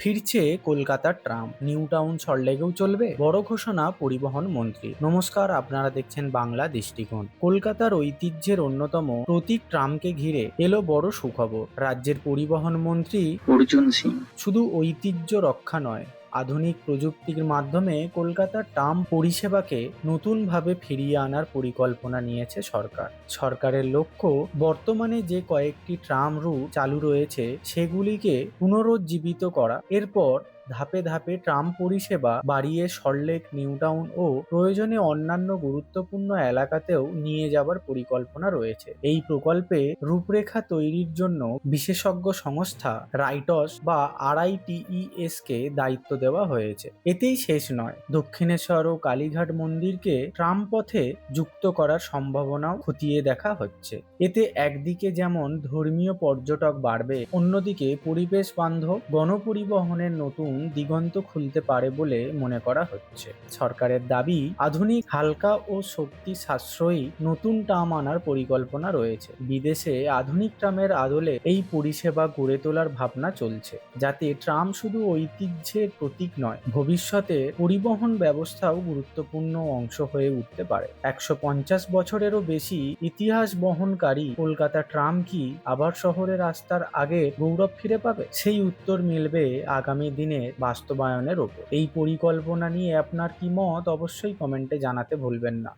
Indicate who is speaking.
Speaker 1: ফিরছে কলকাতার tram, new town সল্টলেকেও চলবে, বড় ঘোষণা পরিবহন মন্ত্রী। নমস্কার, আপনারা দেখছেন বাংলা দৃষ্টিকোণ। কলকাতার ঐতিহ্যের অন্যতম প্রতীক ট্রামকে ঘিরে এলো বড় সুখবর। রাজ্যের পরিবহন মন্ত্রী
Speaker 2: অর্জুন সিং।
Speaker 1: শুধু ঐতিহ্য রক্ষা নয়, আধুনিক প্রযুক্তির মাধ্যমে কলকাতার ট্রাম পরিষেবাকে নতুনভাবে ফিরিয়ে আনার পরিকল্পনা নিয়েছে সরকার। সরকারের লক্ষ্য, বর্তমানে যে কয়েকটি ট্রাম রুট চালু রয়েছে সেগুলিকে পুনরুজ্জীবিত করা। এরপর ধাপে ধাপে ট্রাম পরিষেবা বাড়িয়ে সল্টলেক, নিউ টাউন ও প্রয়োজনে অন্যান্য গুরুত্বপূর্ণ এলাকাতেও নিয়ে যাবার পরিকল্পনা রয়েছে। এই প্রকল্পে রূপরেখা তৈরির জন্য বিশেষজ্ঞ সংস্থা রাইটস বা RITES কে দায়িত্ব দেওয়া হয়েছে। এতেই শেষ নয়, দক্ষিণেশ্বর ও কালীঘাট মন্দিরকে ট্রাম পথে যুক্ত করার সম্ভাবনাও খতিয়ে দেখা হচ্ছে। এতে একদিকে যেমন ধর্মীয় পর্যটক বাড়বে, অন্যদিকে পরিবেশ বান্ধব গণপরিবহনের নতুন দিগন্ত খুলতে পারে বলে মনে করা হচ্ছে। সরকারের দাবি, আধুনিক, হালকা ও শক্তি সাশ্রয়ী নতুন ট্রাম আনার পরিকল্পনা রয়েছে। বিদেশে আধুনিক ট্রামের আদলে এই পরিষেবা গড়ে তোলার ভাবনা চলছে, যাতে ট্রাম শুধু ঐতিহ্যের প্রতীক নয়, ভবিষ্যতে পরিবহন ব্যবস্থাও গুরুত্বপূর্ণ অংশ হয়ে উঠতে পারে। 150 বছরেরও বেশি ইতিহাস বহনকারী কলকাতা ট্রাম কি আবার শহরের রাস্তার আগে গৌরব ফিরে পাবে? সেই উত্তর মিলবে আগামী দিনে বাস্তবায়নের ওপর। এই পরিকল্পনা নিয়ে আপনার কি মত, অবশ্যই কমেন্টে জানাতে ভুলবেন না।